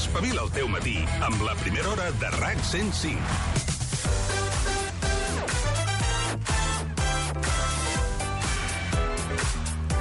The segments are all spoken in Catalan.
Espavila el teu matí amb la primera hora de RAC 105.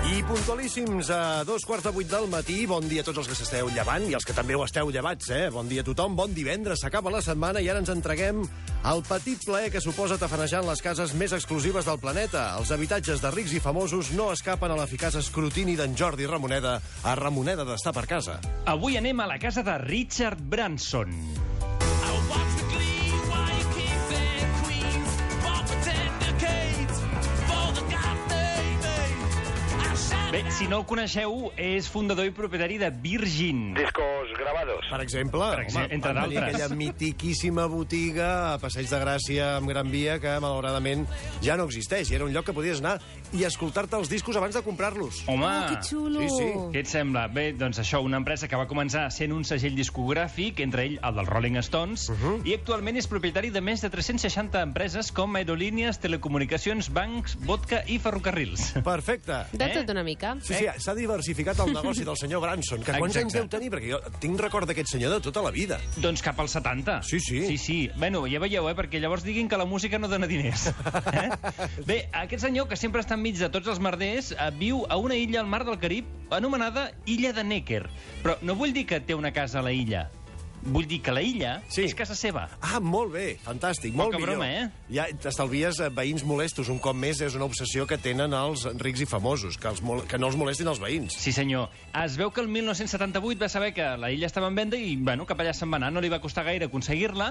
I puntualíssims a 7:45 del matí. Bon dia a tots els que s'esteu llevant i els que també ho esteu llevats, Bon dia a tothom, bon divendres, s'acaba la setmana i ara ens entreguem al petit plaer que suposa tafanejar en les cases més exclusives del planeta. Els habitatges de rics i famosos no escapen a l'eficaç escrutini d'en Jordi Ramoneda a Ramoneda d'Estar per Casa. Avui anem a la casa de Richard Branson. Bé, si no el coneixeu, és fundador i propietari de Virgin. Discos grabados. Per exemple, entre van tenir d'altres. aquella mitiquíssima botiga a Passeig de Gràcia amb Gran Via que, malauradament, ja no existeix. I era un lloc que podies anar i escoltar-te els discos abans de comprar-los. Home, que xulo! Sí, sí. què et sembla? Bé, doncs això, una empresa que va començar sent un segell discogràfic, entre ell el dels Rolling Stones, i actualment és propietari de més de 360 empreses com aerolínies, telecomunicacions, bancs, vodka i ferrocarrils. Perfecte. De tot una mica. Sí, sí, s'ha diversificat el negoci del senyor Branson. Que quants Exacte. anys deu tenir? Perquè jo tinc record d'aquest senyor de tota la vida. Doncs cap als 70. Sí, sí. Sí, sí. Bueno, ja veieu, perquè llavors diguin que la música no dona diners. Bé, aquest senyor, que sempre està enmig de tots els merders, viu a una illa al mar del Carib anomenada Illa de Necker. Però no vull dir que té una casa a la illa. Vull dir que la illa és casa seva. Ah, molt bé, fantàstic, molt Poca millor. broma, Ja t'estalvies veïns molestos. Un cop més és una obsessió que tenen els rics i famosos, que no els molestin els veïns. Sí, senyor. Es veu que el 1978 va saber que la illa estava en venda i, bueno, cap allà se'n va anar. No li va costar gaire aconseguir-la.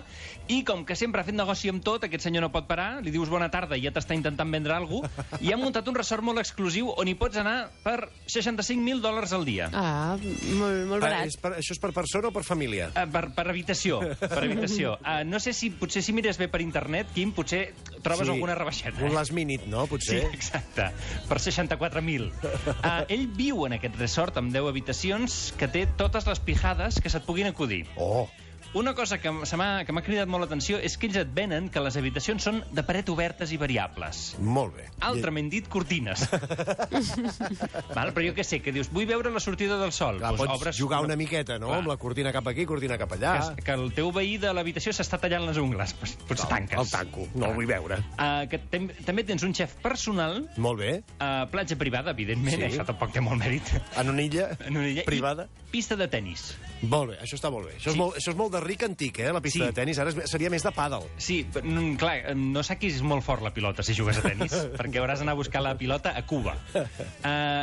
I com que sempre ha fet negoci amb tot, aquest senyor no pot parar, li dius bona tarda i ja t'està intentant vendre alguna cosa, i ha muntat un resort molt exclusiu on hi pots anar per $65.000 al dia. Ah, molt barat. Això és per persona o per família? Per habitació. Per habitació. No sé si potser si mires bé per internet, Quim, potser trobes alguna rebaixeta. Un last minute, no? Sí, Potser. exacte. Per 64.000. Ell viu en aquest resort amb 10 habitacions que té totes les pijades que se't puguin acudir. Oh, Una cosa que m'ha cridat molt l'atenció és que ells et venen que les habitacions són de paret obertes i variables. molt bé. Altrament dit, cortines. Val? Però jo què sé, que dius, vull veure la sortida del sol. Clar, Doncs pots obres jugar una miqueta, no? Clar. Amb la cortina cap aquí, cortina cap allà. Que el teu veí de l'habitació s'està tallant les ungles. Potser tanques. El tanco, no el vull veure. Que també tens un xef personal, Molt bé. platja privada, evidentment, Sí. això tampoc té molt mèrit. En una illa En una illa, privada. I pista de tennis. Molt bé, això està molt bé. Això, Sí. això és molt de ric antic, la pista Sí. de tennis. Ara seria més de pàdel. Sí, clar, no saquis molt fort la pilota si jugues a tennis, perquè hauràs d'anar a buscar la pilota a Cuba.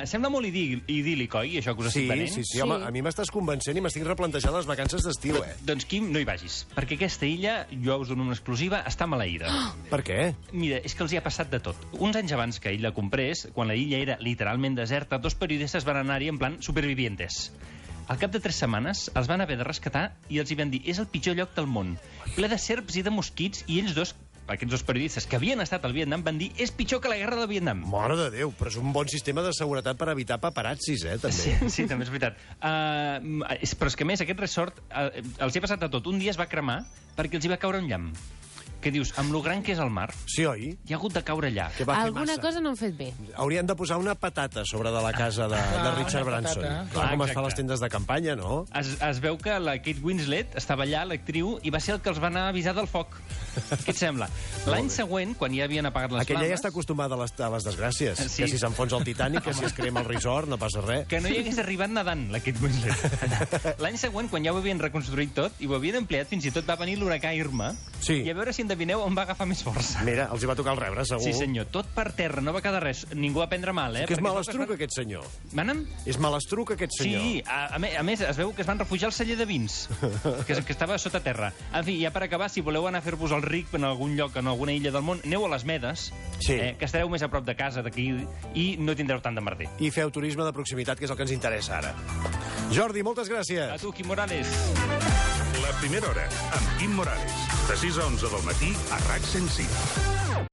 Sembla molt idíl·lic, oi, això que us estic venent? Sí. Home, a mi m'estàs convencent i m'estic replantejant les vacances d'estiu, Doncs, Quim, no hi vagis, perquè aquesta illa, jo us dono una exclusiva, està maleïda. Per què? Mira, és que els hi ha passat de tot. Uns anys abans que ell la comprés, quan la illa era literalment deserta, 2 periodistes van anar-hi en plan supervivientes. Al cap de 3 setmanes els van haver de rescatar i els hi van dir és el pitjor lloc del món, ple de serps i de mosquits, i ells dos, aquests 2 periodistes que havien estat al Vietnam, van dir és pitjor que la guerra del Vietnam. Mare de Déu, però és un bon sistema de seguretat per evitar paparazzis, també. Sí, també és veritat. Però és que, a més, aquest resort els hi ha passat de tot. Un dia es va cremar perquè els hi va caure un llamp. Que dius, amb lo gran que és el mar, Sí, oi? hi ha hagut de caure allà. Que va fer Alguna massa. cosa no han fet bé. Haurien de posar una patata sobre de la casa de Richard una Branson. patata. Clar, com es fa Exacte. a les tendes de campanya, no? Es veu que la Kate Winslet estava allà, l'actriu, i va ser el que els va anar a avisar del foc. Què et sembla? L'any següent, quan ja havien apagat les Aquella flames... ja està acostumada a les desgràcies. Sí. Que si s'enfonsa el Titanic, que si es crema el resort, no passa res. Que no hi hagués arribat nedant, la Kate Winslet. L'any següent, quan ja ho havien reconstruït tot, i ho havien ampliat, fins i tot va venir l'huracà Irma, Sí. i a veure si endevineu on va agafar més força. Mira, els hi va tocar el rebre, segur. Sí, senyor, tot per terra, no va quedar res. Ningú va prendre mal, Que és Perquè malastruc, aquest senyor. Manem? És malastruc, aquest senyor. Sí, a més, es veu que es van refugiar al celler de vins, que estava sota terra. En fi, ja per acabar, si voleu anar a fer-vos el ric en algun lloc, en alguna illa del món, aneu a les Medes, Sí. que estareu més a prop de casa d'aquí i no tindreu tant de merder. I feu turisme de proximitat, que és el que ens interessa ara. Jordi, moltes gràcies. A tu, Quim Morales. La primera hora amb Quim Morales. De 6 a 11 del matí a RAC 105.